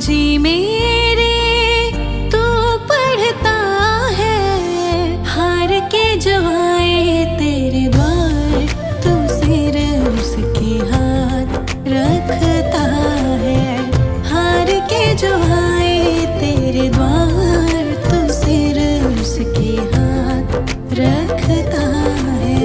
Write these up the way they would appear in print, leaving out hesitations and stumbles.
गुरुजी मेरे तू पढ़ता है, हार के जो आए तेरे द्वार तू सिर उसके हाथ रखता है। हार के जो आए तेरे द्वार तू सिर उसके हाथ रखता है।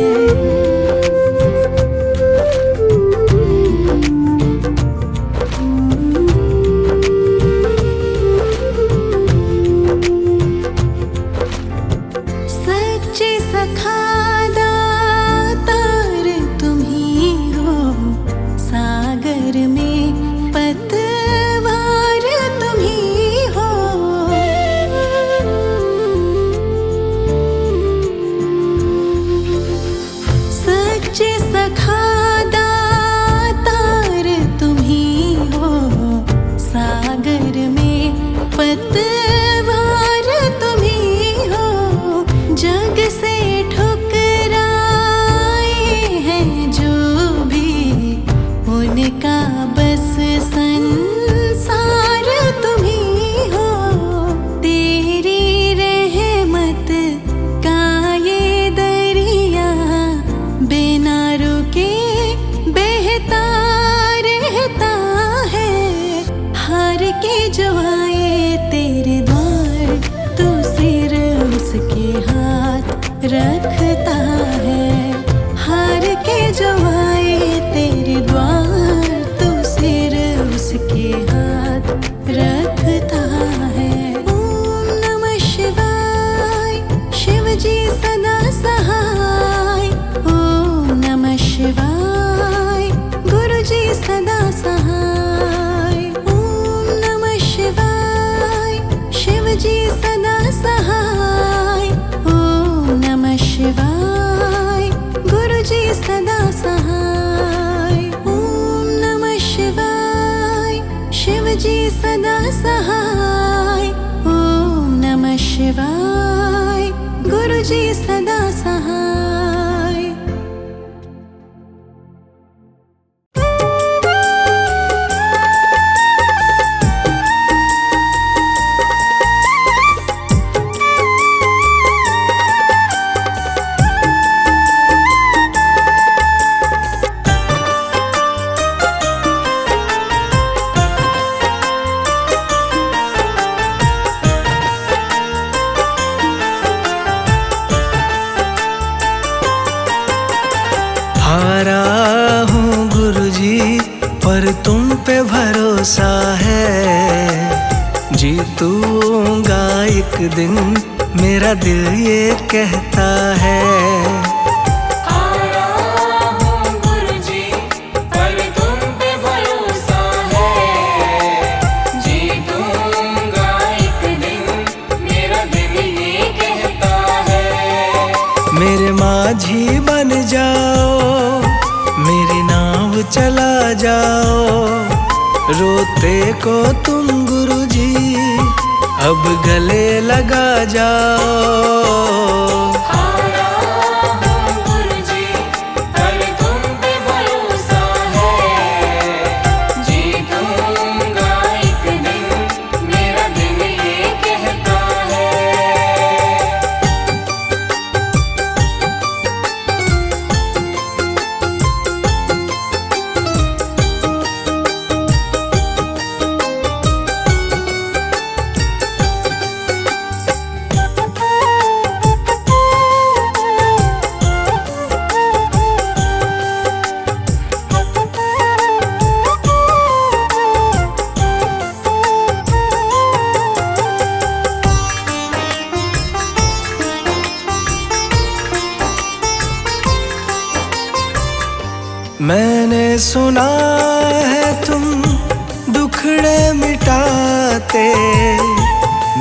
रखता है। हार के जो आए तेरे द्वार तू सिर उसके हाथ रखता है। ओम नमः शिवाय शिव जी सदा सहाय। ओम नमः शिवाय गुरु जी सदा सहाय। ओम नमः शिवाय शिव जी सदा सहाय। नमः शिवाय गुरु जी सदा सहाय। ओम नमः शिवाय शिव जी सदा सहाय। ओम नमः शिवाय गुरु जी सदा सहाय। हारा हूँ गुरुजी पर तुम पे भरोसा है। जीतूंगा एक दिन मेरा दिल ये कहता है। हारा हूँ गुरुजी पर तुम पे भरोसा है। जीतूंगा एक दिन मेरा दिल ये कहता है। मेरे माझी बन जाओ मेरी नाव चला जाओ। रोते को तुम गुरुजी अब गले लगा जाओ। हारा हूँ गुरुजी पर तुम पे भरोसा है। जीतूंगा एक दिन मेरा दिल ये कहता है। मैंने सुना है तुम दुखड़े मिटाते,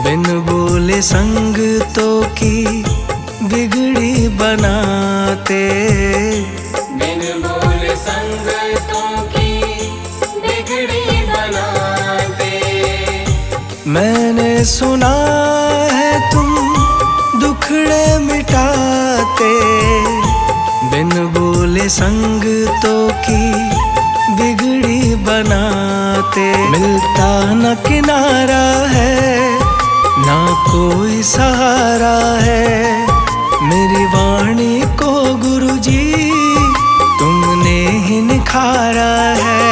बिन बोले संगतों की बिगड़ी बनाते। बिन बोले संगतों की बिगड़ी बनाते। मैंने सुना है तुम दुखड़े मिटाते, बिन बोले संगतों की बिगड़ी बनाते। मिलता न किनारा है, ना कोई सहारा है, मेरी वाणी को गुरुजी तुमने ही निखारा है।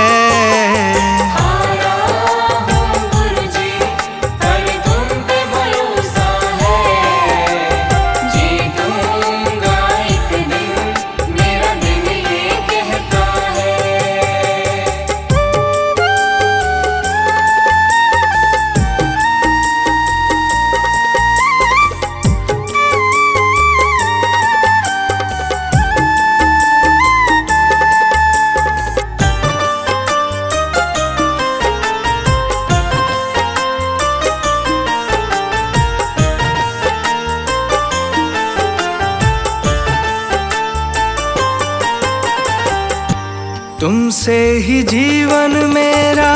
तुमसे ही जीवन मेरा,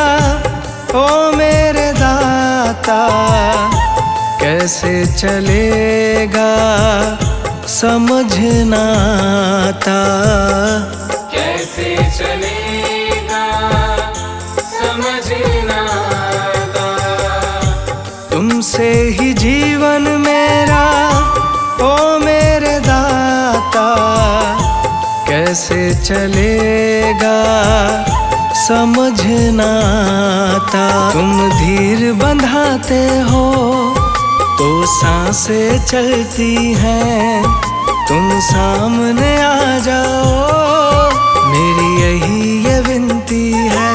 ओ मेरे दाता, कैसे चलेगा समझ ना आता। कैसे चलेगा समझ ना आता। तुमसे ही जीवन मेरा, ओ मेरे दाता, कैसे चलेगा समझ ना आता। तुम धीर बंधाते हो तो सांसें चलती हैं, तुम सामने आ जाओ मेरी यही ये विनती है।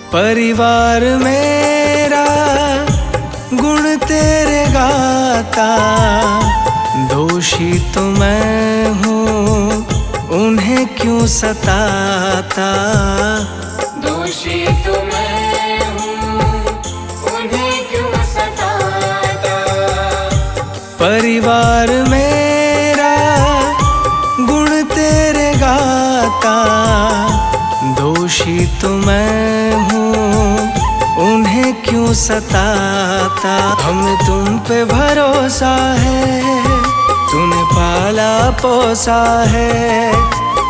परिवार मेरा गुण तेरे गाता, दोषी तो मैं हूँ उन्हें क्यों सताता। दोषी तो मैं हूँ उन्हें क्यों सताता। परिवार मेरा गुण तेरे गाता, दोषी तो मैं हूँ उन्हें क्यों सताता। हमें तुम पे भरोसा है, तूने पाला पोसा है,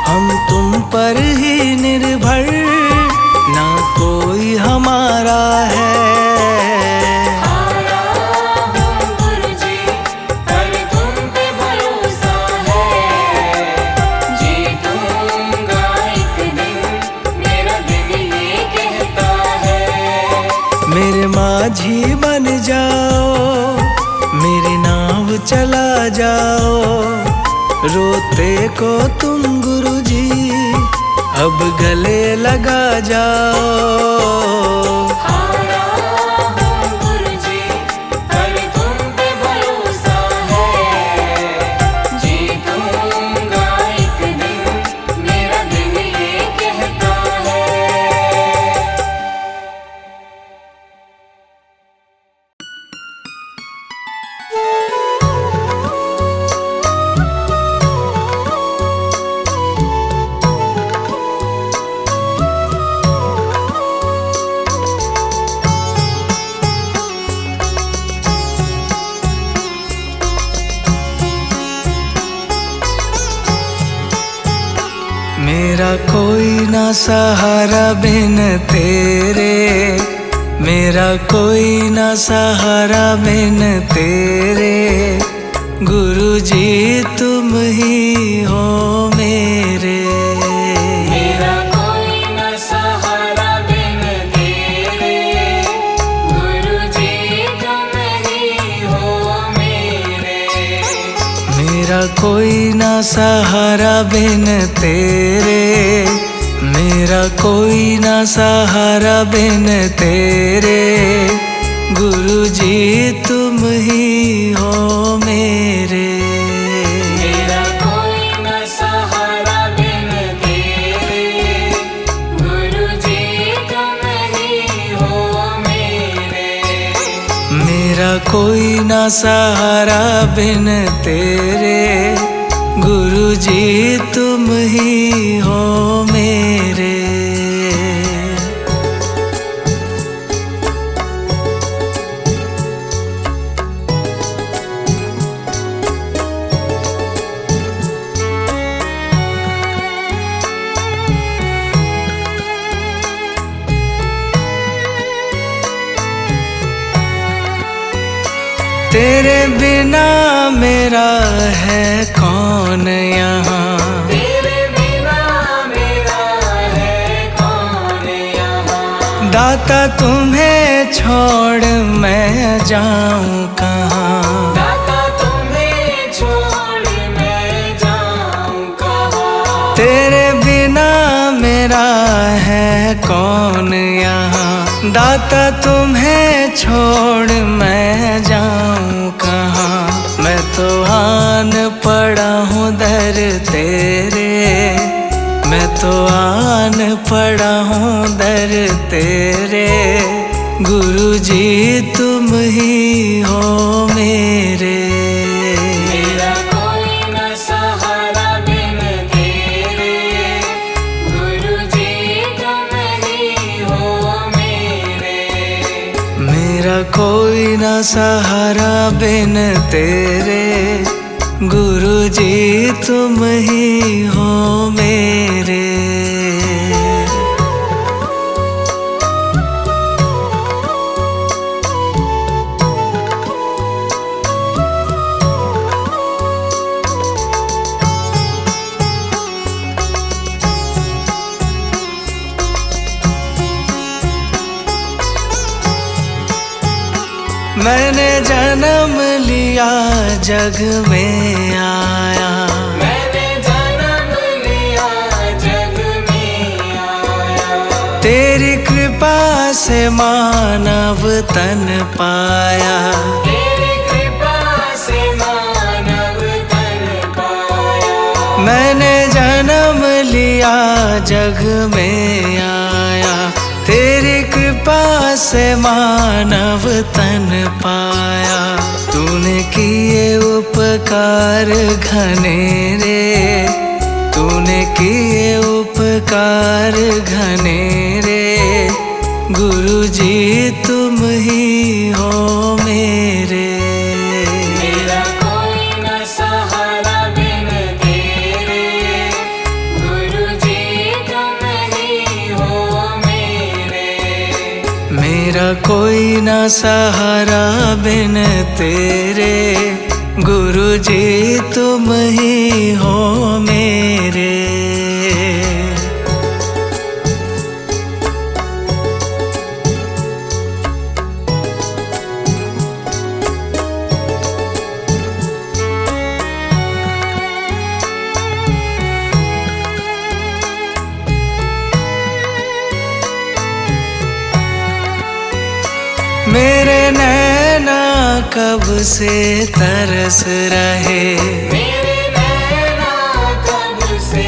हम तुम पर ही निर्भर, ना कोई हमारा है। मेरे माझी बन जाओ, मेरी नाव चला जाओ, रोते को तुम गुरुजी अब गले लगा जाओ। मेरा कोई ना सहारा बिन तेरे, मेरा कोई ना सहारा बिन तेरे, गुरुजी तुम ही हो मेरे। मेरा कोई न सहारा बिन तेरे, गुरुजी तुम ही हो मेरे। मेरा कोई ना सहारा बिन तेरे, मेरा कोई ना सहारा बिन तेरे। गुरु जी तुम ही हो मेरे। मेरा कोई न सहारा बिन तेरे, गुरु जी तुम ही हो मेरे। मेरा कोई ना सहारा बिन तेरे, गुरु जी तुम ही हो मेरे। तेरे बिना मेरा है कौन यहाँ, तेरे बिना मेरा है कौन यहाँ। दाता तुम्हें छोड़ मैं जाऊँ कहाँ। दाता तुम्हें छोड़ मैं जाऊँ कहाँ। तेरे बिना मेरा है कौन यहाँ, दाता तुम्हें छोड़ मैं जाऊँ कहाँ। मैं तो आन पड़ा हूँ दर तेरे, मैं तो आन पड़ा हूँ दर तेरे। गुरु जी तुम ही हो मेरे। मेरा कोई न सहारा बिन तेरे, गुरु जी तुम ही हो मेरे। मेरा कोई ना सहारा बिन तेरे, गुरु जी तुम ही हो मेरे। मैंने जन्म लिया जग में आया, मैंने जन्म लिया जग में आया। तेरी कृपा से मानव तन पाया। तेरी कृपा से मानव तन पाया। मैंने जन्म लिया जग में आया, तेरी कृपा से मानव तन पाया। तूने किए उपकार घनेरे, तूने किए उपकार घनेरे। गुरु जी तुम ही हो मेरे। मेरा कोई न सहारा बिन तेरे, गुरु जी तुम ही हो मेरे। मेरा कोई ना सहारा बिन तेरे, गुरु जी तुम ही हो मेरे। मेरे नैना कब से तरस रहे, मेरे नैना कब से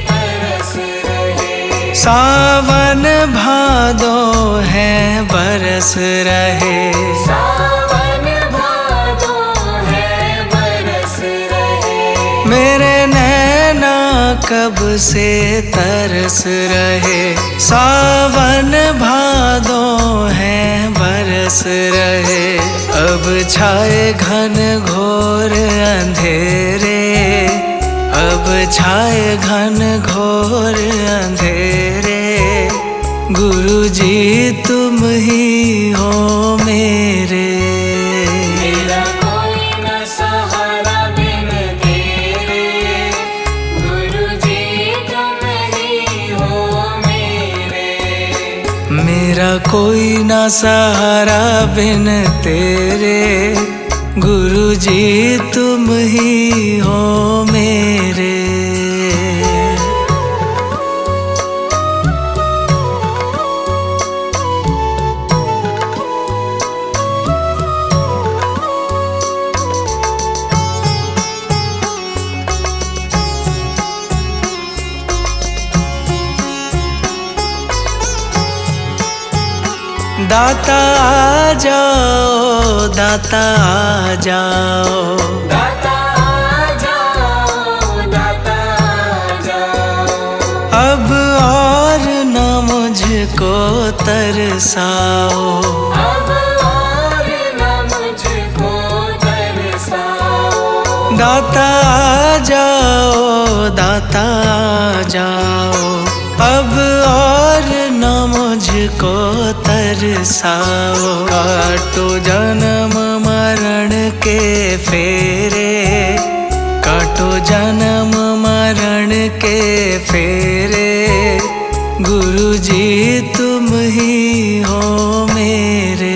तरस रहे। सावन भादो है बरस रहे। सावन भादो है बरस रहे। मेरे नैना कब से तरस रहे, सावन भादो है बरस रहे। अब छाए घन घोर अंधेरे, अब छाए घन घोर अंधेरे। गुरु जी तुम ही हो मेरे। मेरा कोई न सहारा बिन तेरे, गुरु जी तुम ही हो मेरे। मेरा कोई ना सहारा बिन तेरे, गुरु जी तुम ही हो मेरे। दाता आ जाओ, दाता आ जाओ, दाता आ जाओ, दाता आ जाओ। अब और न मुझको तरसाओ, अब और न मुझको तरसाओ। दाता आ जाओ, दाता आ जाओ, अब और न मुझको तरसाओ। काटो जन्म मरण के फेरे, काटो जन्म मरण के फेरे, गुरु जी तुम ही हो मेरे।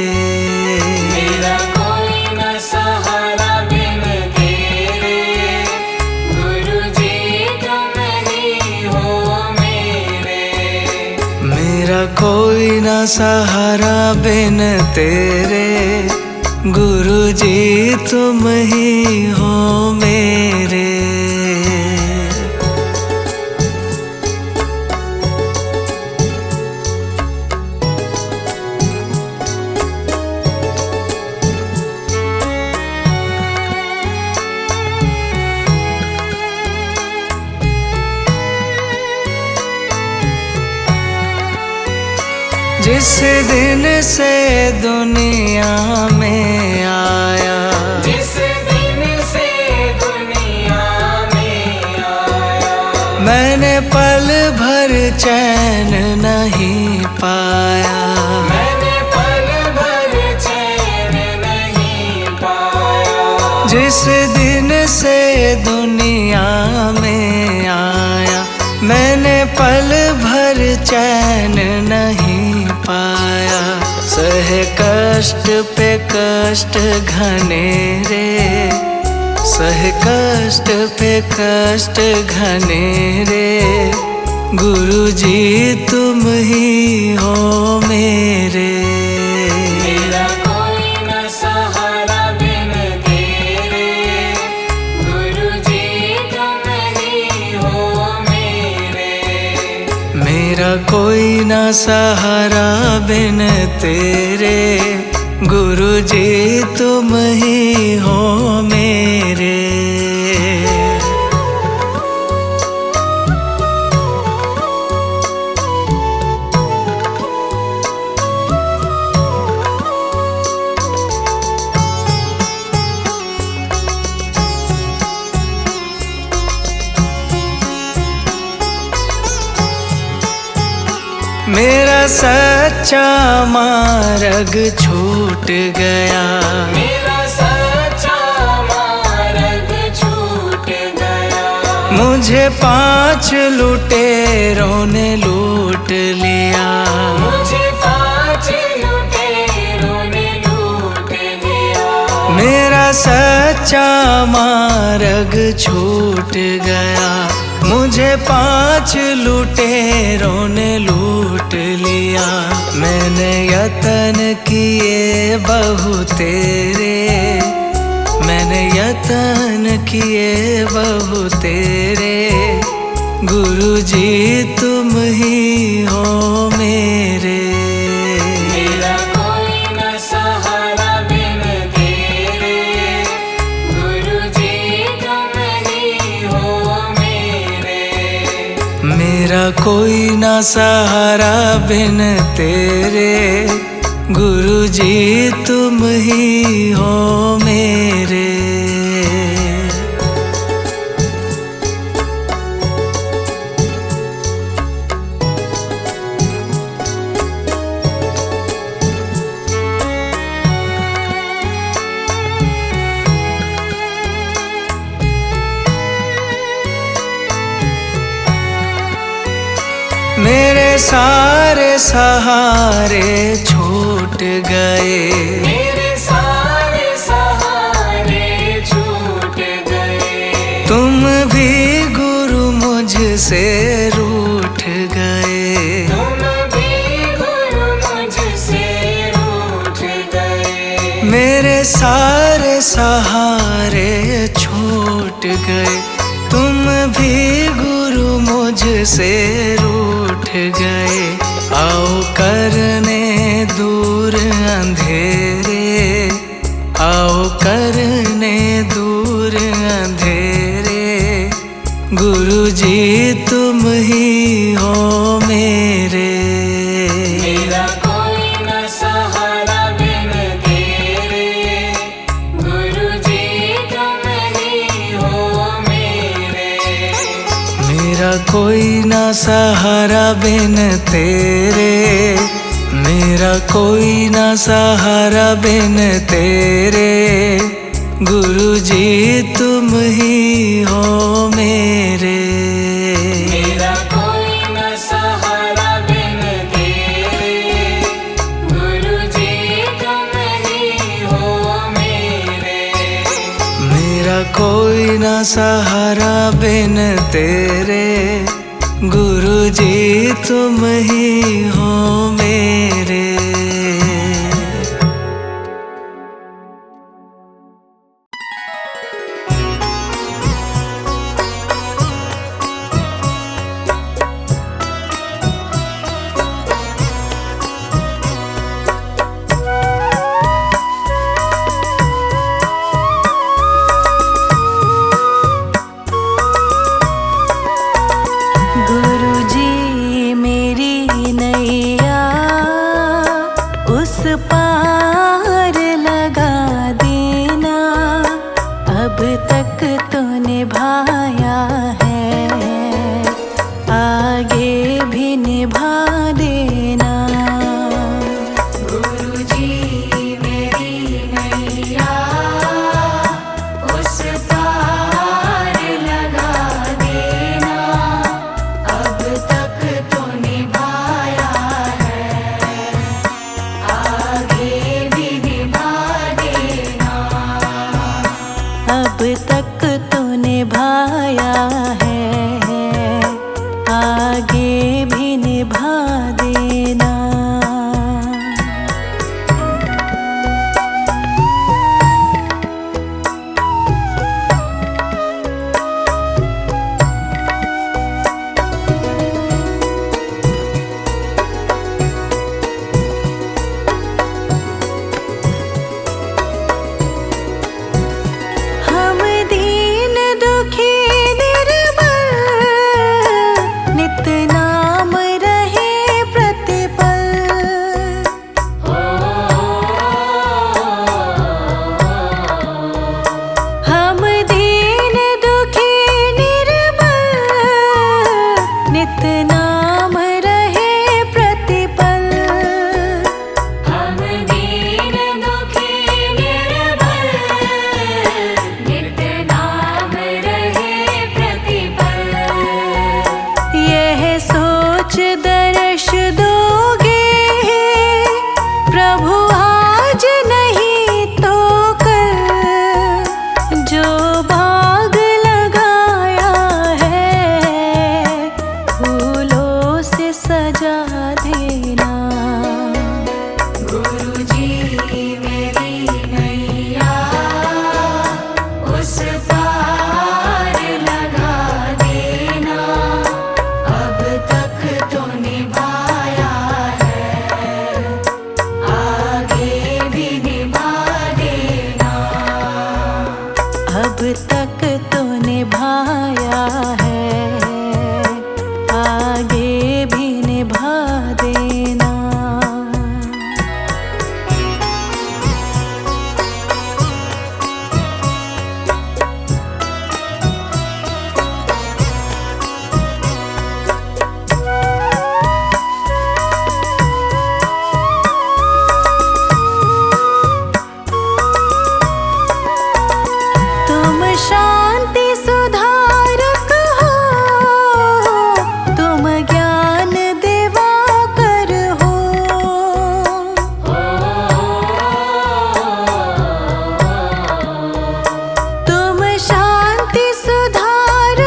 मेरा कोई न सहारा बिन तेरे, गुरु जी तुम ही हो मेरे। मेरा कोई न सहारा बिन तेरे, गुरु जी तुम ही हो मेरे। जिस दिन से दुनिया में आया, जिस दिन से दुनिया में आया, मैंने पल भर चैन नहीं पाया। मैंने पल भर चैन नहीं पाया। जिस दिन से दुनिया में आया, मैंने पल भर चैन नहीं पाया। सह कष्ट पे कष्ट घनेरे, सह कष्ट पे कष्ट घनेरे, गुरु जी तुम ही हो मेरे। मेरा कोई न सहारा बिन तेरे, गुरु जी तुम ही हो मेरे। मेरा कोई न सहारा बिन तेरे, गुरु जी तुम ही हो मेरे। मेरा सच्चा मार्ग छूट गया, मेरा सच्चा मार्ग छूट गया। मुझे 5 लुटेरों ने लूट लिया। मुझे 5 लुटेरों ने लूट लिया। मेरा सच्चा मार्ग छूट गया, मुझे 5 लुटेरों ने लूट लिया। मैंने यतन किए बहु तेरे, मैंने यतन किए बहु तेरे, गुरु जी तुम ही हो मेरे। मेरा कोई न सहारा बिन तेरे, गुरु जी तुम ही हो मेरे। मेरा कोई ना सहारा बिन तेरे, गुरु जी तुम ही हो मेरे। मेरे सारे सहारे छूट गए, मेरे सारे सहारे भी गुरु मुझसे रूठ गए, तुम भी गुरु मुझसे रूठ गए। मेरे सारे सहारे छूट गए। तुम भी गुरु मुझसे रूठ गए। आओ करने दूर अंधेरे, आओ करने दूर अंधेरे। गुरु जी तुम ही हो मेरे। मेरा कोई न सहारा बिन तेरे, गुरु जी तुम ही हो मेरे। मेरा कोई ना सहारा बिन तेरे, मेरा कोई ना सहारा बिन तेरे। गुरु जी तुम ही हो मेरे। मेरा कोई न सहारा बिन तेरे, गुरु जी तुम ही हो मेरे। मेरा कोई ना सहारा बिन तेरे। गुरु जी तुम ही हो मेरे। गुरु जी मेरी नैया उस पार लगा देना। अब तक तो निभाया है, आगे भी निभा देना। गुरु जी मेरी नैया उस पार लगा देना। अब तक तो निभाया है, आगे भी निभा देना। अब तक तो निभाया है, आगे भी निभा देना। हम दीन दुखी निर्बल, नित नाम रहे प्रतिपल। हम दीन दुखी निर्बल, नित नाम रहे प्रतिपल। हम दीन दुखी निर्बल, नित नाम रहे प्रतिपल। यह सोच दर्श दोगे प्रभु आज नहीं तो कल। जो बाग लगाया है फूलों से सजा देना। गुरु जी मेरी नैया उस पार लगा देना। अब तक तो निभाया है, आगे भी निभा देना। अब तक तो निभाया है, आगे भी निभा देना। तुम शांति सुधारक हो, तुम ज्ञान दिवाकर हो। तुम शांति सुधारक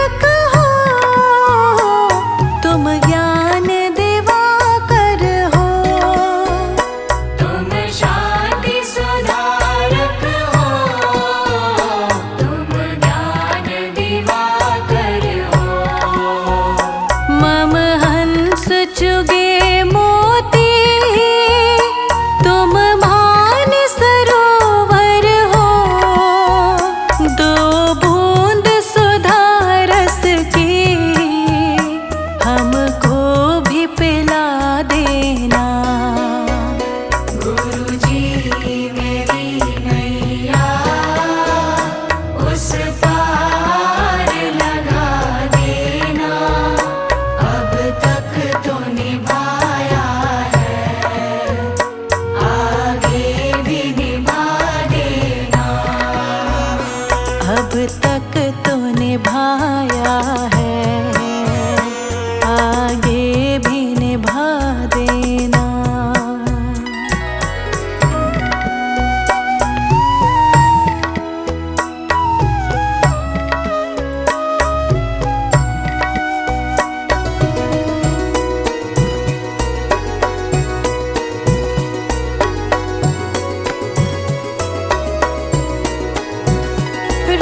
अब तक तो निभाया है, आगे भी निभा देना।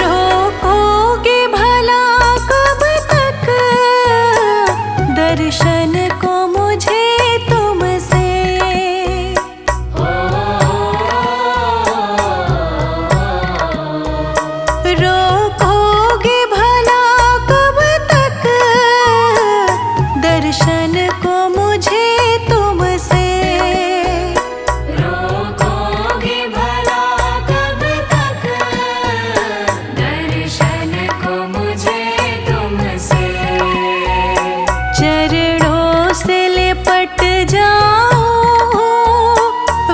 रोकोगे भला कब तक दर्शन को मुझे तुमसे? रोकोगे भला कब तक दर्शन को मुझे तुमसे? रोकोगे भला कब तक दर्शन को मुझे तुमसे? चरणों से लिपट जाऊं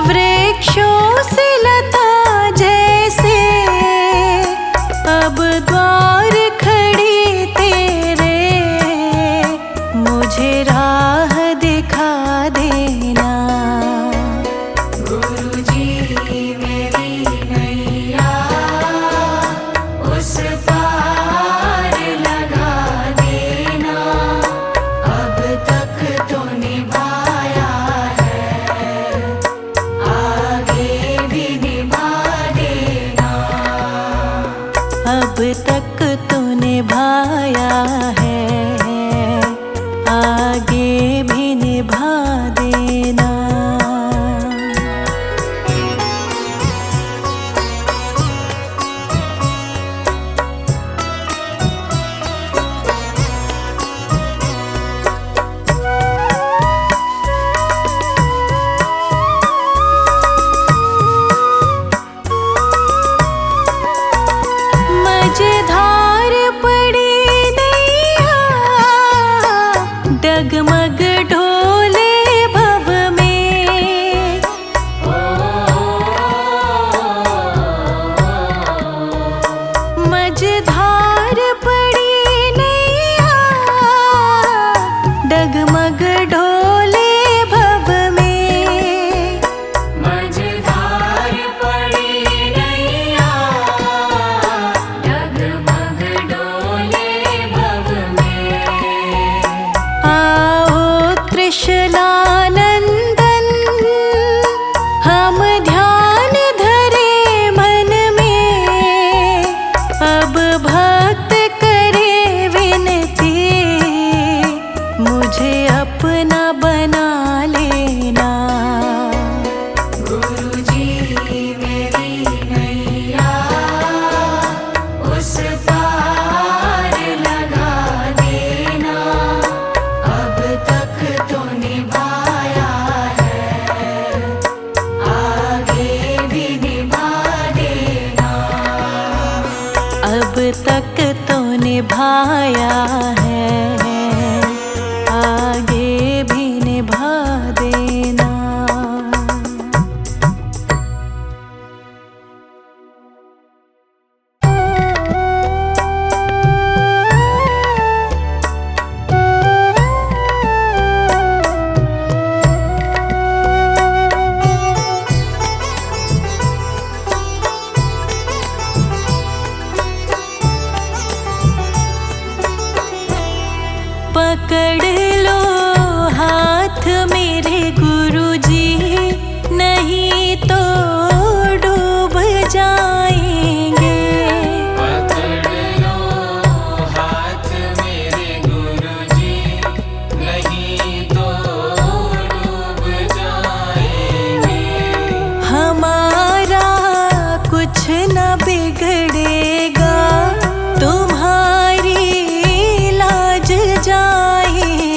वृक्षों से लता जैसे, अब द्वार खड़ी तेरे मुझे राह दिखा देना। गुरुजी मेरी नैया उस पार लगा देना, अब तक तो निभाया है, आगे भी निभा देना। अब तक तो निभाया है, आगे भी निभा देना। मझधार पड़ी नैया डगमग ढोले भव में, मझधार पड़ी नैया डगमग ढोले भव में। मझधार पड़ी नैया डगमग डोले भव में। आओ त्रिशलानंदन हम ध्यान धरे मन में, अब भक्त करे विनती मुझे अपना बना लेना। गुरुजी मेरी नैया उस पार लगा देना, अब तक तो निभाया है, आगे भी निभा देना। अब तक तो निभाया है, आगे भी निभा देना। पकड़ लो हाथ मेरे गुरुजी, नहीं तो डूब जाएंगे। पकड़ लो हाथ मेरे गुरुजी, नहीं तो डूब जाएंगे। हमारा कुछ न बिगड़ेगा, तुम्हारी लाज जाएगी।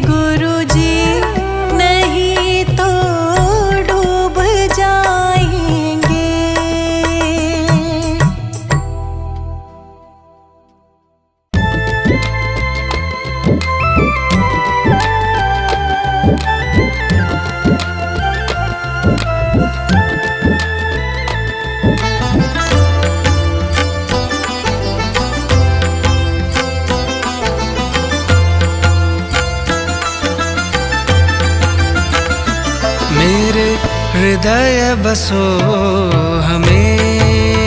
गुरुजी, नहीं तो डूब जाएंगे। मेरे हृदय बसो हमेश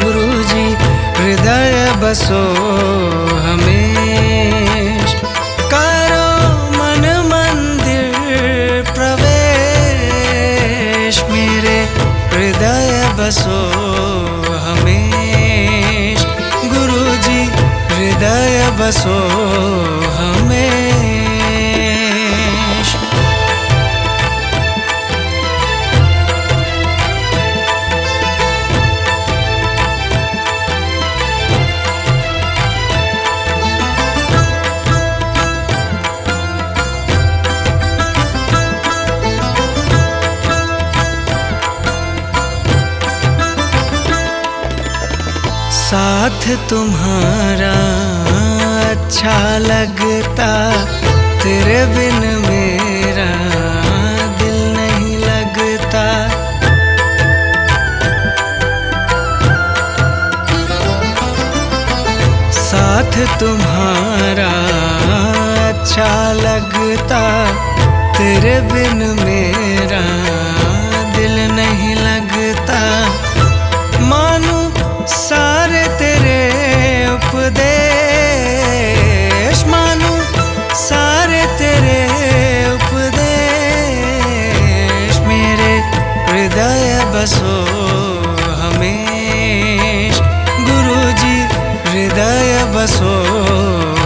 गुरुजी, हृदय बसो हमेश। करो मन मंदिर प्रवेश, मेरे हृदय बसो हमेश गुरुजी, हृदय बसो हमेश। साथ तुम्हारा अच्छा लगता, तेरे बिन मेरा दिल नहीं लगता। साथ तुम्हारा अच्छा लगता, तेरे बिन मेरा दिल नहीं लगता। मानू सारे तेरे उपदेश, मानू सारे तेरे उपदेश। मेरे हृदय बसो हमेश गुरुजी, हृदय बसो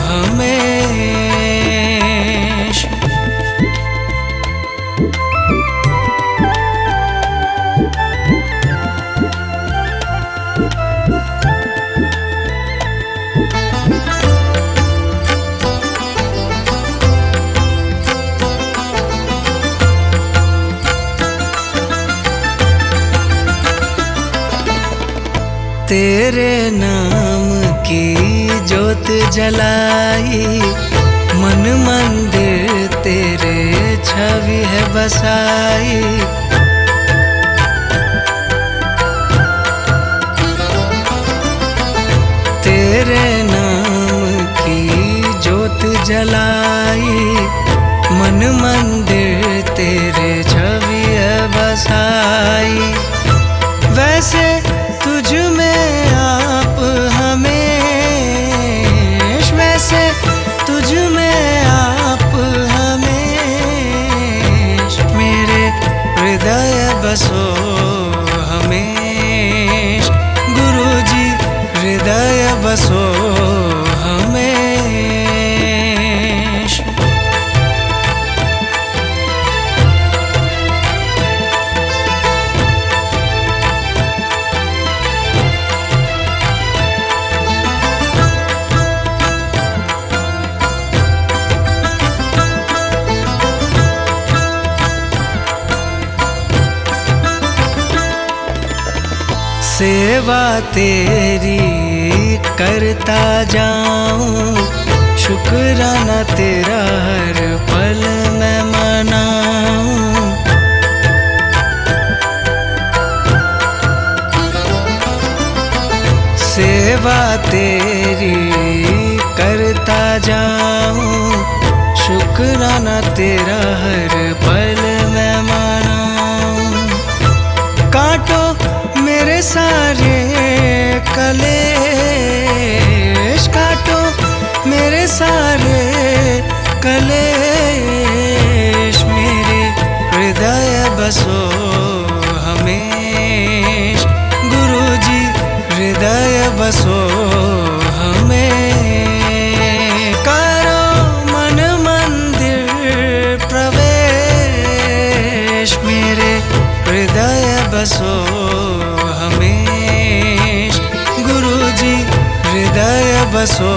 हमेश। तेरे नाम की ज्योत जलाई, मन मंदिर तेरे छवि है बसाई। तेरे नाम की ज्योत जलाई, मन मंदिर तेरे छवि है बसाई। वैसे तुझ में आप हमेश, वैसे तुझ में आप हमेश। मेरे हृदय बसो हमेश गुरुजी, हृदय बसो हमेश। सेवा तेरी करता जाऊं, शुक्राना तेरा हर पल मैं मनाऊं। सेवा तेरी करता जाऊं, शुक्राना तेरा हर पल मैं मनाऊं। काटो मेरे सारे कलेश, काटो मेरे सारे कलेश। मेरे हृदय बसो हमेश गुरुजी, हृदय बसो हमेश। करो मन मंदिर प्रवेश, मेरे हृदय बसो हमेश गुरुजी, हृदय बसो